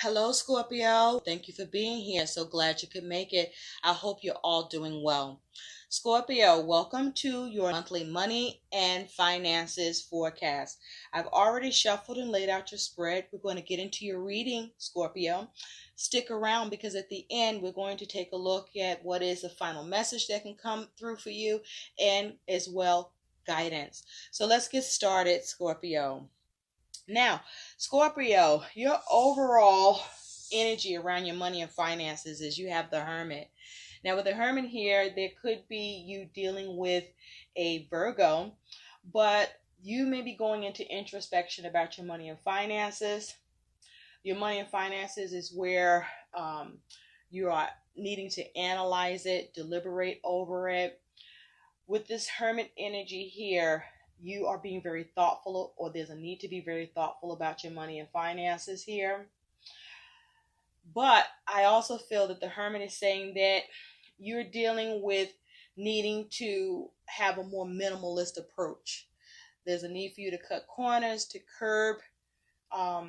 Hello, Scorpio. Thank you for being here. So glad you could make it. I hope you're all doing well. Scorpio, welcome to your monthly money and finances forecast. I've already shuffled and laid out your spread. We're going to get into your reading, Scorpio. Stick around because at the end, we're going to take a look at what is the final message that can come through for you and as well guidance. So let's get started, Scorpio. Now, Scorpio, your overall energy around your money and finances is you have the Hermit. Now, with the Hermit here, there could be you dealing with a Virgo, but you may be going into introspection about your money and finances. Your money and finances is where you are needing to analyze it, deliberate over it. With this Hermit energy here, you are being very thoughtful, or there's a need to be very thoughtful about your money and finances here. But I also feel that the Hermit is saying that you're dealing with needing to have a more minimalist approach. There's a need for you to cut corners, to curb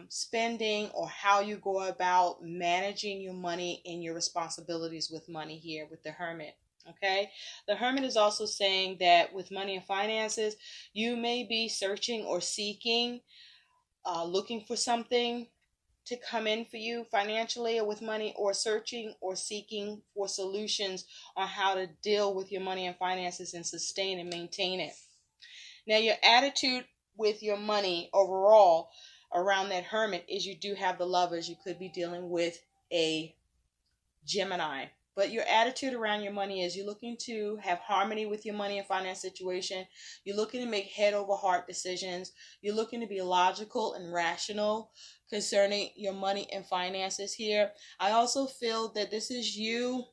spending, or how you go about managing your money and your responsibilities with money here with the Hermit. Okay, the Hermit is also saying that with money and finances, you may be searching or seeking, looking for something to come in for you financially or with money, or searching or seeking for solutions on how to deal with your money and finances and sustain and maintain it. Now, your attitude with your money overall around that Hermit is you do have the Lovers. You could be dealing with a Gemini. But your attitude around your money is you're looking to have harmony with your money and finance situation. You're looking to make head over heart decisions. You're looking to be logical and rational concerning your money and finances here. I also feel that this is you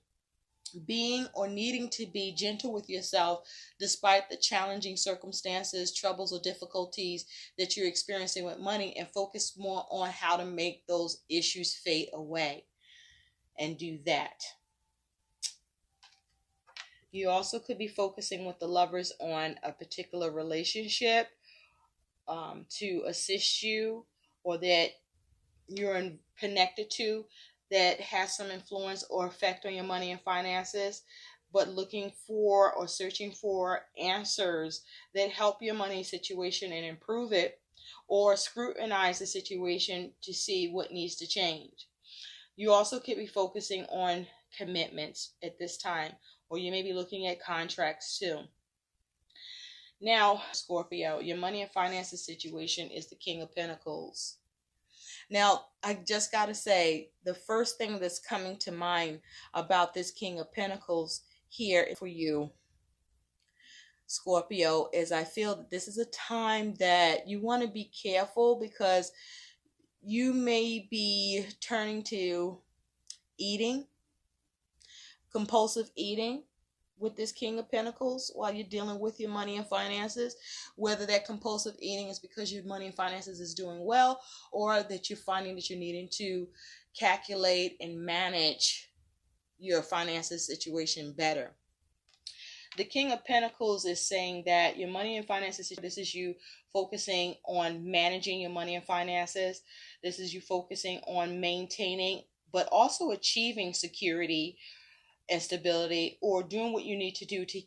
being or needing to be gentle with yourself despite the challenging circumstances, troubles, or difficulties that you're experiencing with money, and focus more on how to make those issues fade away and do that. You also could be focusing with the Lovers on a particular relationship to assist you, or that you're connected to, that has some influence or effect on your money and finances, but looking for or searching for answers that help your money situation and improve it, or scrutinize the situation to see what needs to change. You also could be focusing on commitments at this time, or you may be looking at contracts too. Now, Scorpio, your money and finances situation is the King of Pentacles. Now, I just got to say, the first thing that's coming to mind about this King of Pentacles here for you, Scorpio, is I feel that this is a time that you want to be careful, because you may be turning to eating, compulsive eating with this King of Pentacles while you're dealing with your money and finances. Whether that compulsive eating is because your money and finances is doing well, or that you're finding that you're needing to calculate and manage your finances situation better. The King of Pentacles is saying that your money and finances, this is you focusing on managing your money and finances. This is you focusing on maintaining, but also achieving security and stability, or doing what you need to do to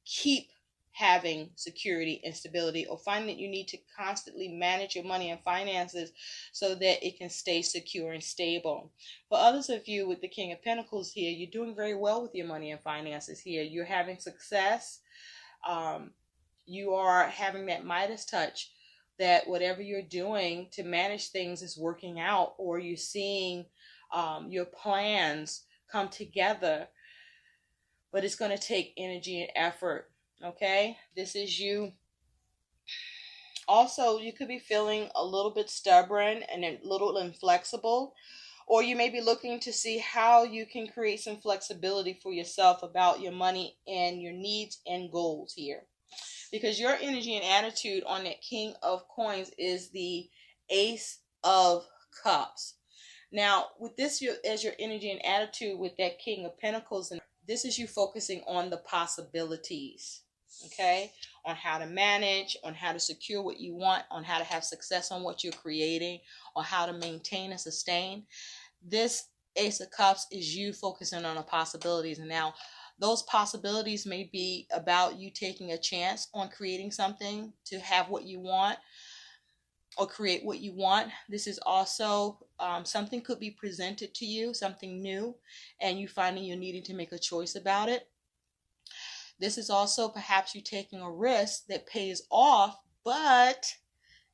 keep having security and stability, or finding that you need to constantly manage your money and finances so that it can stay secure and stable. For others of you with the King of Pentacles here, you're doing very well with your money and finances here. You're having success. You are having that Midas touch, that whatever you're doing to manage things is working out, or you're seeing your plans come together. But it's going to take energy and effort, okay? This is you. Also, you could be feeling a little bit stubborn and a little inflexible, or you may be looking to see how you can create some flexibility for yourself about your money and your needs and goals here. Because your energy and attitude on that King of Coins is the Ace of Cups. Now, with this as your energy and attitude with that King of Pentacles, and this is you focusing on the possibilities. okay, on how to manage, on how to secure what you want, on how to have success on what you're creating, or how to maintain and sustain. This Ace of Cups is you focusing on the possibilities. And now those possibilities may be about you taking a chance on creating something to have what you want or create what you want. This is also something could be presented to you, something new, and you finding you're needing to make a choice about it. This is also perhaps you taking a risk that pays off, but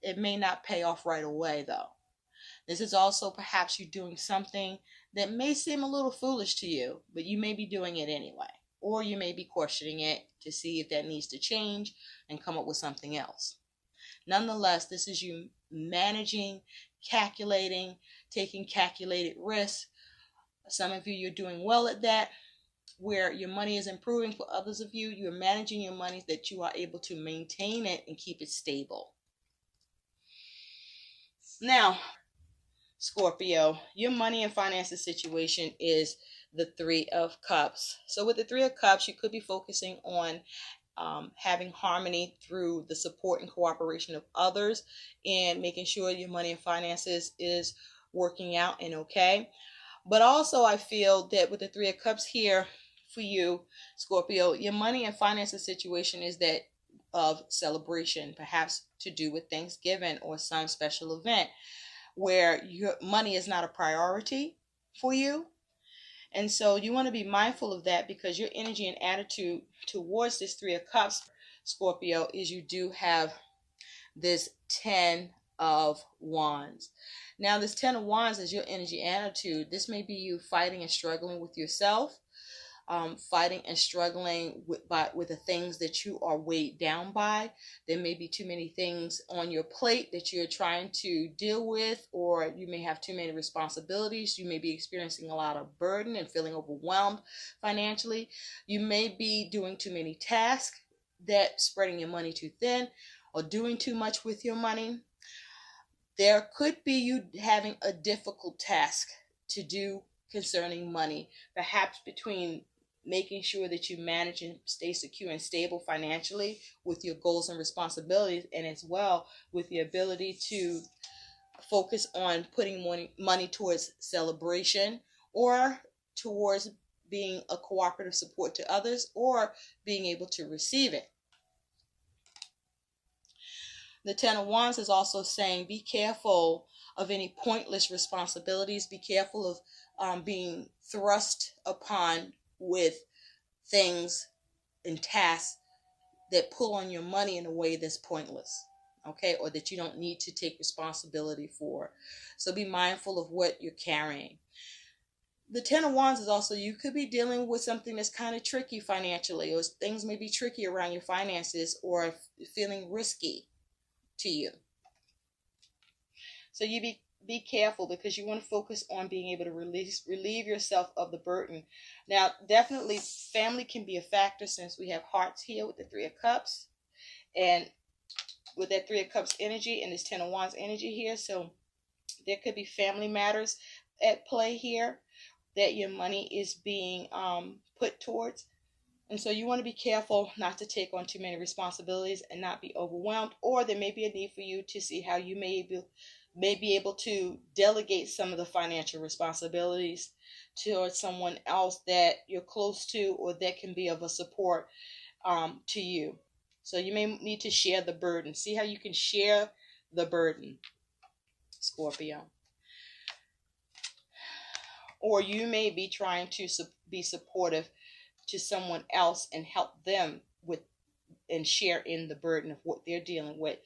it may not pay off right away though. This is also perhaps you doing something that may seem a little foolish to you, but you may be doing it anyway. Or you may be questioning it to see if that needs to change and come up with something else. Nonetheless, this is you managing, calculating, taking calculated risks. Some of you, you're doing well at that, where your money is improving. For others of you, you're managing your money that you are able to maintain it and keep it stable. Now, Scorpio, your money and finances situation is the Three of Cups. So with the Three of Cups, you could be focusing on having harmony through the support and cooperation of others and making sure your money and finances is working out and okay. But also I feel that with the Three of Cups here for you, Scorpio, your money and finances situation is that of celebration, perhaps to do with Thanksgiving or some special event where your money is not a priority for you. And so you want to be mindful of that, because your energy and attitude towards this Three of Cups, Scorpio, is you do have this 10 of Wands. Now, this 10 of Wands is your energy attitude. This may be you fighting and struggling with yourself, fighting and struggling with the things that you are weighed down by. There may be too many things on your plate that you're trying to deal with, or you may have too many responsibilities. You may be experiencing a lot of burden and feeling overwhelmed financially. You may be doing too many tasks, that spreading your money too thin, or doing too much with your money. There could be you having a difficult task to do concerning money, perhaps between making sure that you manage and stay secure and stable financially with your goals and responsibilities, and as well with the ability to focus on putting money towards celebration or towards being a cooperative support to others or being able to receive it. The 10 of Wands is also saying be careful of any pointless responsibilities. Be careful of being thrust upon with things and tasks that pull on your money in a way that's pointless, okay, or that you don't need to take responsibility for. So be mindful of what you're carrying. The 10 of Wands is also you could be dealing with something that's kind of tricky financially, or things may be tricky around your finances or feeling risky to you. So you be careful, because you want to focus on being able to relieve yourself of the burden. Now, definitely family can be a factor, since we have hearts here with the Three of Cups, and with that Three of Cups energy and this 10 of Wands energy here. So there could be family matters at play here that your money is being put towards. And so you want to be careful not to take on too many responsibilities and not be overwhelmed. Or there may be a need for you to see how you may be able to delegate some of the financial responsibilities towards someone else that you're close to, or that can be of a support to you. So you may need to share the burden. See how you can share the burden, Scorpio. Or you may be trying to be supportive to someone else and help them with and share in the burden of what they're dealing with,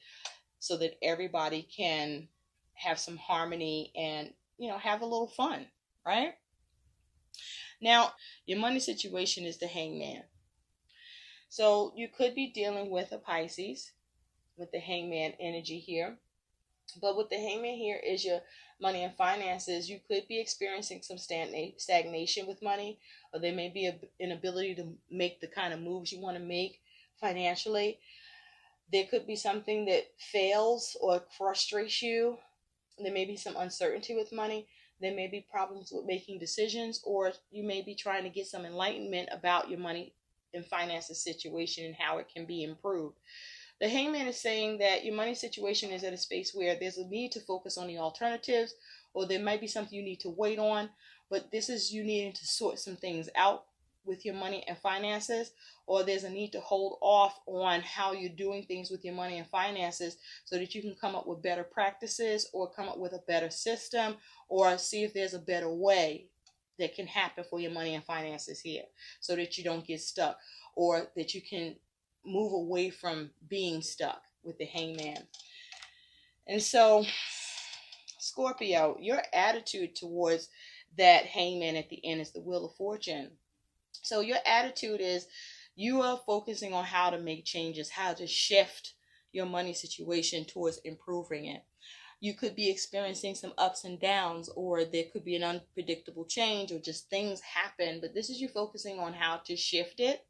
so that everybody can have some harmony and, have a little fun, right? Now, your money situation is the Hangman. So you could be dealing with a Pisces with the Hangman energy here. But with the Hangman here is your money and finances. You could be experiencing some stagnation with money, or there may be an inability to make the kind of moves you want to make financially. There could be something that fails or frustrates you. There may be some uncertainty with money. There may be problems with making decisions, or you may be trying to get some enlightenment about your money and finances situation and how it can be improved. The Hangman is saying that your money situation is at a space where there's a need to focus on the alternatives, or there might be something you need to wait on, but this is you needing to sort some things out with your money and finances, or there's a need to hold off on how you're doing things with your money and finances so that you can come up with better practices or come up with a better system or see if there's a better way that can happen for your money and finances here so that you don't get stuck or that you can move away from being stuck with the Hangman. And so, Scorpio, your attitude towards that Hangman at the end is the Wheel of Fortune. So your attitude is you are focusing on how to make changes, how to shift your money situation towards improving it. You could be experiencing some ups and downs, or there could be an unpredictable change, or just things happen. But this is you focusing on how to shift it,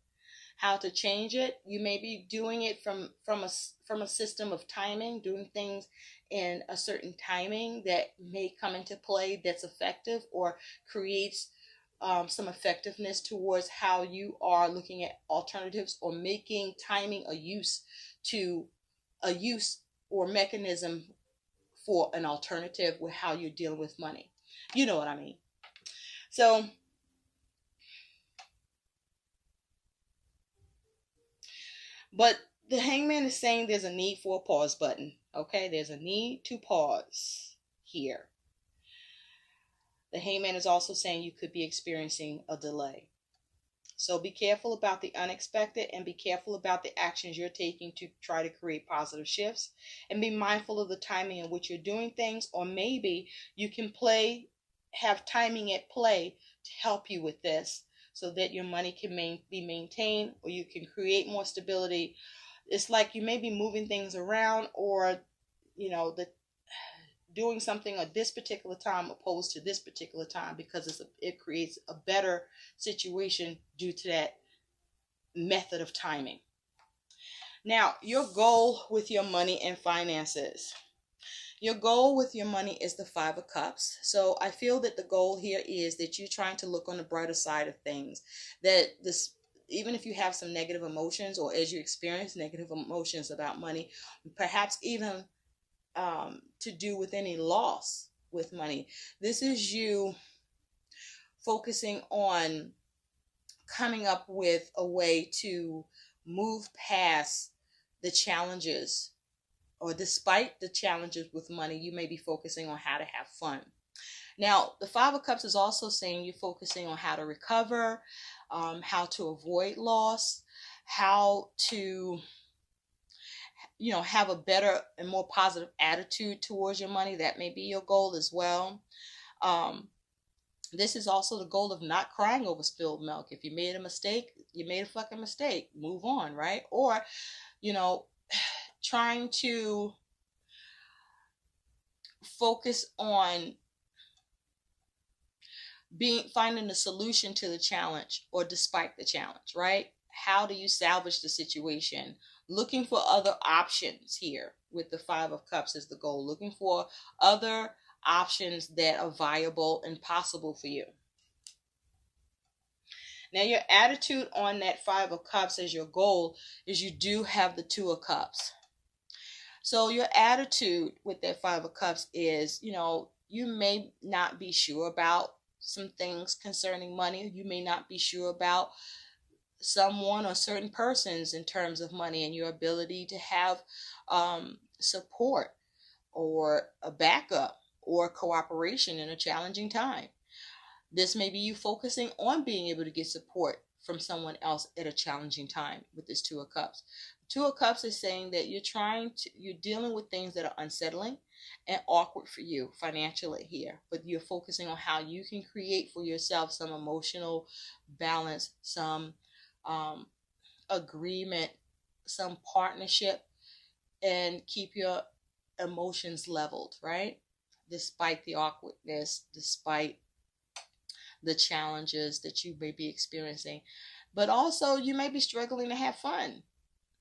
how to change it. You may be doing it from a system of timing, doing things in a certain timing that may come into play that's effective or creates some effectiveness towards how you are looking at alternatives or making timing a use or mechanism for an alternative with how you're dealing with money. You know what I mean? So but the Hangman is saying there's a need for a pause button. Okay, there's a need to pause here. The Hangman is also saying you could be experiencing a delay. So be careful about the unexpected and be careful about the actions you're taking to try to create positive shifts. And be mindful of the timing in which you're doing things, or maybe you can have timing at play to help you with this so that your money can be maintained, or you can create more stability. It's like you may be moving things around, or doing something at this particular time opposed to this particular time because it creates a better situation due to that method of timing. Now, your goal with your money and finances. Your goal with your money is the Five of Cups. So I feel that the goal here is that you're trying to look on the brighter side of things. That this, even if you have some negative emotions, or as you experience negative emotions about money, perhaps even to do with any loss with money, this is you focusing on coming up with a way to move past the challenges, or despite the challenges with money, you may be focusing on how to have fun. Now, the Five of Cups is also saying you're focusing on how to recover, how to avoid loss, how to have a better and more positive attitude towards your money. That may be your goal as well. This is also the goal of not crying over spilled milk. If you made a mistake, you made a fucking mistake. Move on, right? Or, trying to focus on finding a solution to the challenge, or despite the challenge, right? How do you salvage the situation? Looking for other options here with the Five of Cups is the goal. Looking for other options that are viable and possible for you. Now, your attitude on that Five of Cups as your goal is you do have the Two of Cups. So your attitude with that Five of Cups is, you may not be sure about some things concerning money. You may not be sure about someone or certain persons in terms of money and your ability to have support or a backup or cooperation in a challenging time. This may be you focusing on being able to get support from someone else at a challenging time with this Two of Cups. Two of Cups is saying that you're dealing with things that are unsettling and awkward for you financially here, but you're focusing on how you can create for yourself some emotional balance, some agreement, some partnership, and keep your emotions leveled, right? Despite the awkwardness, despite the challenges that you may be experiencing. But also, you may be struggling to have fun,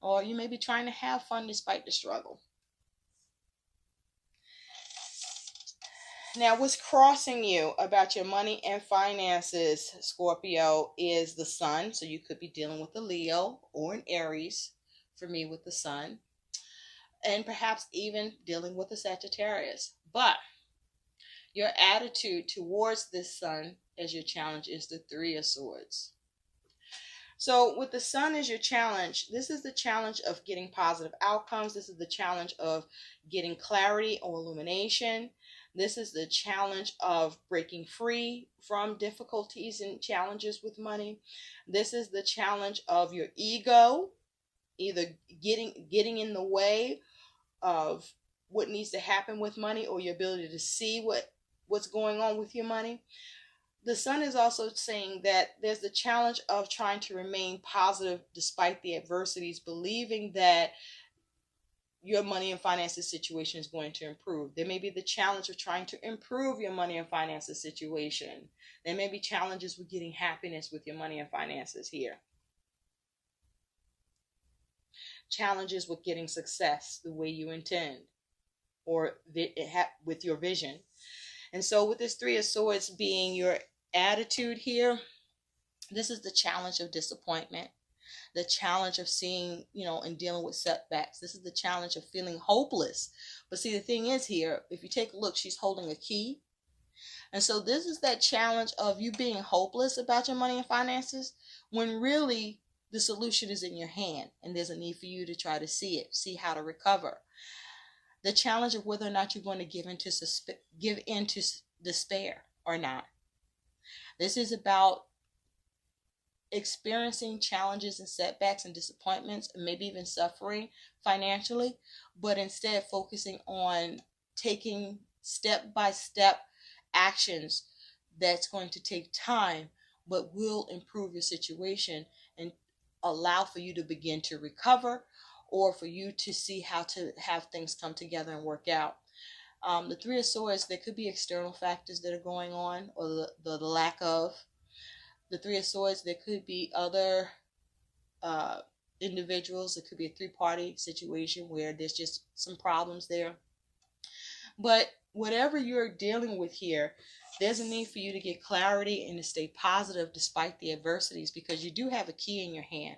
or you may be trying to have fun despite the struggle. Now, what's crossing you about your money and finances, Scorpio, is the sun. So you could be dealing with a Leo or an Aries, for me with the sun, and perhaps even dealing with a Sagittarius. But your attitude towards this sun as your challenge is the Three of Swords. So with the sun as your challenge, this is the challenge of getting positive outcomes. This is the challenge of getting clarity or illumination. This is the challenge of breaking free from difficulties and challenges with money. This is the challenge of your ego, either getting in the way of what needs to happen with money, or your ability to see what's going on with your money. The sun is also saying that there's the challenge of trying to remain positive despite the adversities, believing that your money and finances situation is going to improve. There may be the challenge of trying to improve your money and finances situation. There may be challenges with getting happiness with your money and finances here. Challenges with getting success the way you intend, or with your vision. And so with this Three of Swords being your attitude here, this is the challenge of disappointment, the challenge of seeing, and dealing with setbacks. This is the challenge of feeling hopeless. But see, the thing is here, if you take a look, she's holding a key. And so this is that challenge of you being hopeless about your money and finances, when really the solution is in your hand, and there's a need for you to try to see how to recover. The challenge of whether or not you're going to give in to despair or not. This is about experiencing challenges and setbacks and disappointments, and maybe even suffering financially, but instead focusing on taking step-by-step actions that's going to take time, but will improve your situation and allow for you to begin to recover, or for you to see how to have things come together and work out. The Three of Swords, there could be external factors that are going on, or the lack of. The Three of Swords, there could be other individuals. It could be a three-party situation where there's just some problems there. But whatever you're dealing with here, there's a need for you to get clarity and to stay positive despite the adversities, because you do have a key in your hand.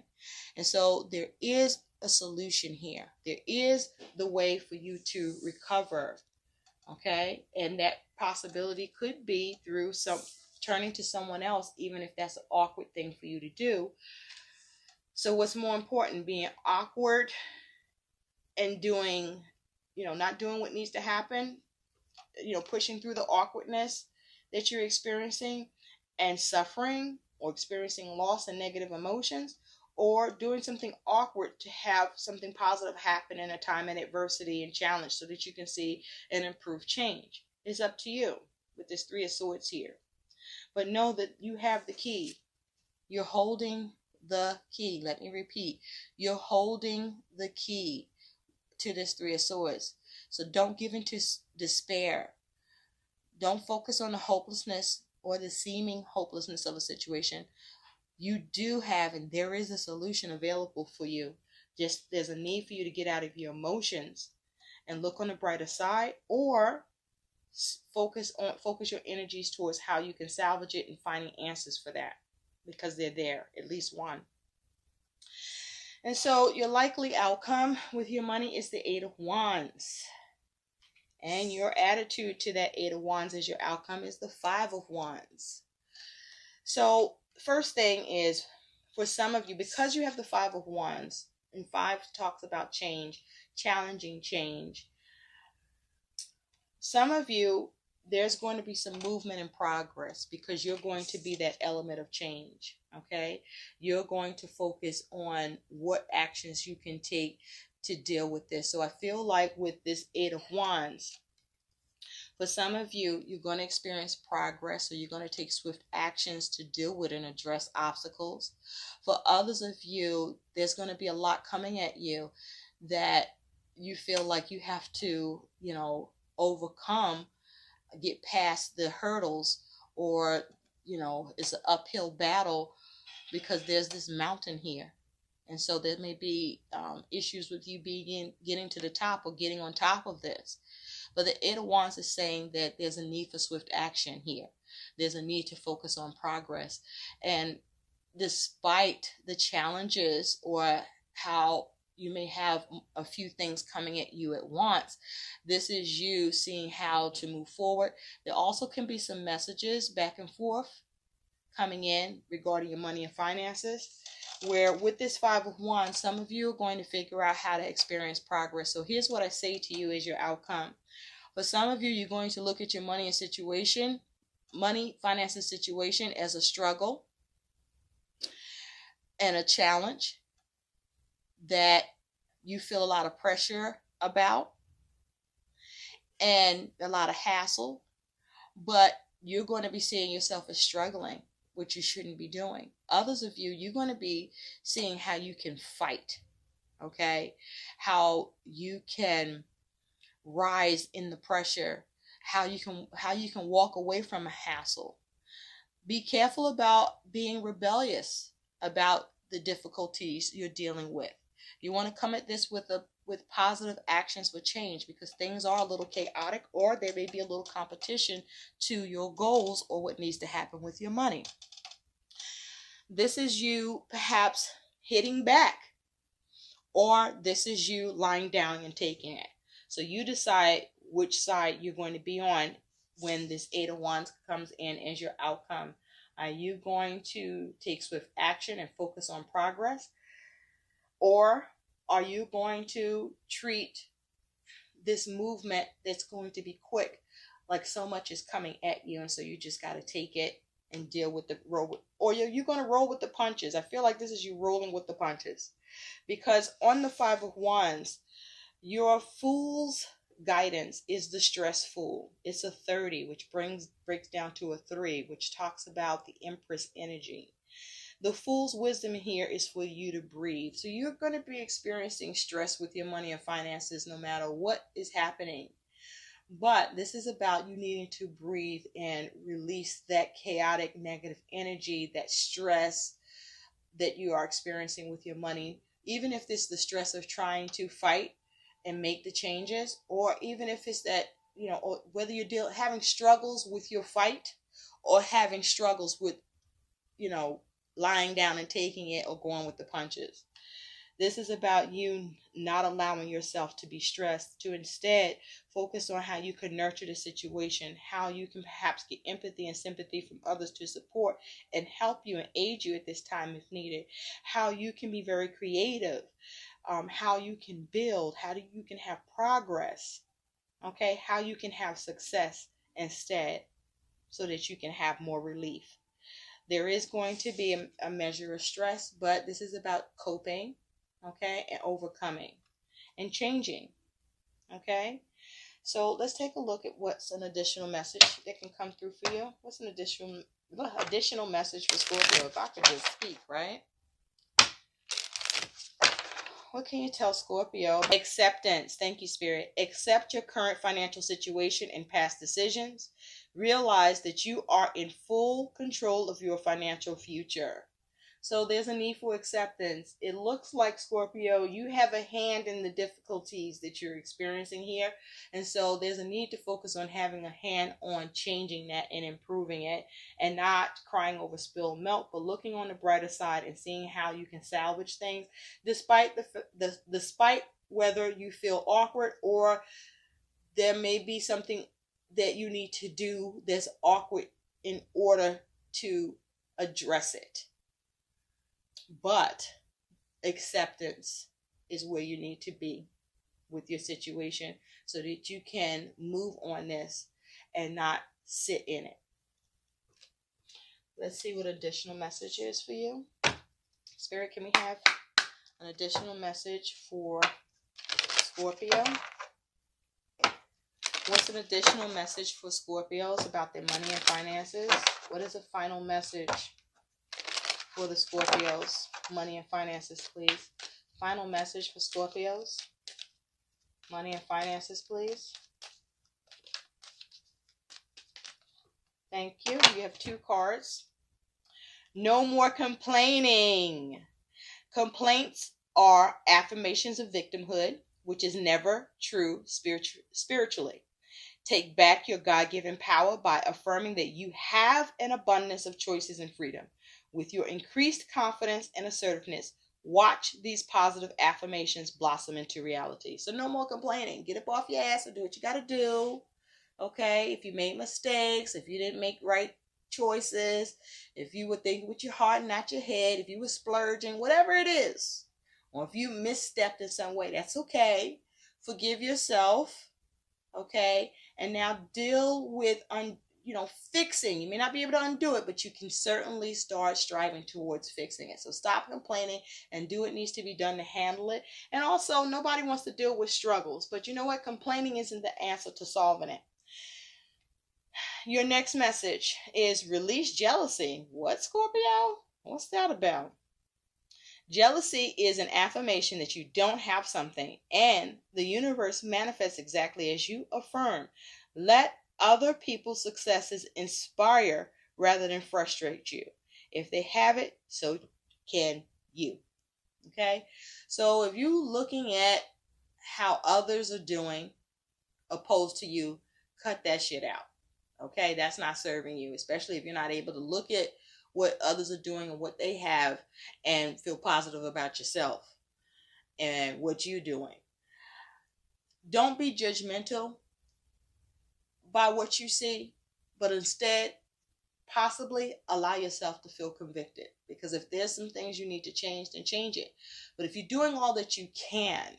And so there is a solution here. There is the way for you to recover. Okay? And that possibility could be through turning to someone else, even if that's an awkward thing for you to do. So what's more important, being awkward and doing, not doing what needs to happen, pushing through the awkwardness that you're experiencing and suffering, or experiencing loss and negative emotions, or doing something awkward to have something positive happen in a time of adversity and challenge, so that you can see an improved change. It's up to you with this Three of Swords here. But know that you have the key. You're holding the key. Let me repeat. You're holding the key to this Three of Swords. So don't give into despair. Don't focus on the hopelessness or the seeming hopelessness of a situation. You do have, and there is a solution available for you. Just there's a need for you to get out of your emotions and look on the brighter side, or focus your energies towards how you can salvage it and finding answers for that, because they're there, at least one. And so your likely outcome with your money is the Eight of Wands. And your attitude to that Eight of Wands as your outcome is the Five of Wands. So first thing is, for some of you, because you have the Five of Wands, and five talks about change, challenging change. Some of you, there's going to be some movement and progress, because you're going to be that element of change, okay? You're going to focus on what actions you can take to deal with this. So I feel like with this Eight of Wands, for some of you, you're going to experience progress, so you're going to take swift actions to deal with and address obstacles. For others of you, there's going to be a lot coming at you that you feel like you have to, overcome, get past the hurdles, or, it's an uphill battle because there's this mountain here. And so there may be issues with you getting to the top or getting on top of this. But the Eight of Wands is saying that there's a need for swift action here. There's a need to focus on progress. And despite the challenges or how you may have a few things coming at you at once, this is you seeing how to move forward. There also can be some messages back and forth coming in regarding your money and finances, where with this Five of Wands, some of you are going to figure out how to experience progress. So here's what I say to you as your outcome. For some of you, you're going to look at your money finances situation as a struggle and a challenge that you feel a lot of pressure about and a lot of hassle, but you're going to be seeing yourself as struggling, which you shouldn't be doing. Others of you, you're going to be seeing how you can fight, okay? How you can rise in the pressure, how you can walk away from a hassle. Be careful about being rebellious about the difficulties you're dealing with. You want to come at this with positive actions for change, because things are a little chaotic, or there may be a little competition to your goals or what needs to happen with your money. This is you perhaps hitting back, or this is you lying down and taking it. So you decide which side you're going to be on when this Eight of Wands comes in as your outcome. Are you going to take swift action and focus on progress? Or are you going to treat this movement that's going to be quick, like so much is coming at you, and so you just got to take it and deal with or you're going to roll with the punches? I feel like this is you rolling with the punches, because on the Five of Wands, your Fool's guidance is the stress Fool. It's a 30, which breaks down to a 3, which talks about the Empress energy. The Fool's wisdom here is for you to breathe. So you're going to be experiencing stress with your money and finances no matter what is happening. But this is about you needing to breathe and release that chaotic negative energy, that stress that you are experiencing with your money. Even if it's the stress of trying to fight and make the changes, or even if it's that, or whether you're having struggles with your fight, or having struggles with, lying down and taking it, or going with the punches. This is about you not allowing yourself to be stressed, to instead focus on how you can nurture the situation, how you can perhaps get empathy and sympathy from others to support and help you and aid you at this time if needed, how you can be very creative, how you can build, how you can have progress, okay, how you can have success instead, so that you can have more relief. There is going to be a measure of stress, but this is about coping, okay, and overcoming and changing, okay? So let's take a look at what's an additional message that can come through for you. What's an additional message for Scorpio? If I could just speak, right? What can you tell Scorpio? Acceptance. Thank you, Spirit. Accept your current financial situation and past decisions. Realize that you are in full control of your financial future. So there's a need for acceptance. It looks like, Scorpio, you have a hand in the difficulties that you're experiencing here. And so there's a need to focus on having a hand on changing that and improving it, and not crying over spilled milk, but looking on the brighter side and seeing how you can salvage things, despite despite whether you feel awkward, or there may be something that you need to do that's awkward in order to address it. But acceptance is where you need to be with your situation, so that you can move on this and not sit in it. Let's see what additional message is for you. Spirit, can we have an additional message for Scorpio? What's an additional message for Scorpios about their money and finances? What is a final message for the Scorpios? Money and finances, please. Final message for Scorpios. Money and finances, please. Thank you. You have 2 cards. No more complaining. Complaints are affirmations of victimhood, which is never true spiritually. Take back your God-given power by affirming that you have an abundance of choices and freedom. With your increased confidence and assertiveness, watch these positive affirmations blossom into reality. So no more complaining. Get up off your ass and do what you got to do. Okay? If you made mistakes, if you didn't make right choices, if you were thinking with your heart and not your head, if you were splurging, whatever it is, or if you misstepped in some way, that's okay. Forgive yourself. Okay? And now deal with fixing. You may not be able to undo it, but you can certainly start striving towards fixing it. So stop complaining and do what needs to be done to handle it. And also, nobody wants to deal with struggles, but you know what? Complaining isn't the answer to solving it. Your next message is release jealousy. What, Scorpio? What's that about? Jealousy is an affirmation that you don't have something, and the universe manifests exactly as you affirm. Let other people's successes inspire rather than frustrate you. If they have it, so can you. Okay? So if you're looking at how others are doing opposed to you, cut that shit out. Okay? That's not serving you, especially if you're not able to look at what others are doing and what they have and feel positive about yourself and what you're doing. Don't be judgmental by what you see, but instead possibly allow yourself to feel convicted, because if there's some things you need to change, then change it. But if you're doing all that you can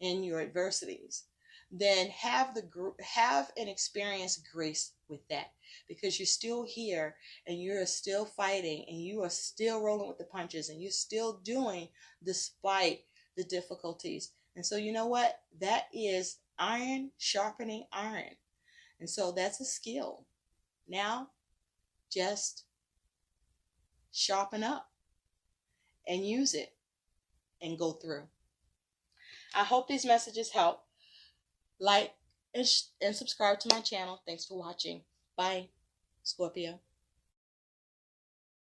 in your adversities, then have and experience grace with that, because you're still here and you're still fighting and you are still rolling with the punches and you're still doing despite the difficulties. And so you know what? That is iron sharpening iron. And so that's a skill. Now just sharpen up and use it and go through. I hope these messages help. Like and subscribe to my channel. Thanks for watching. Bye, Scorpio.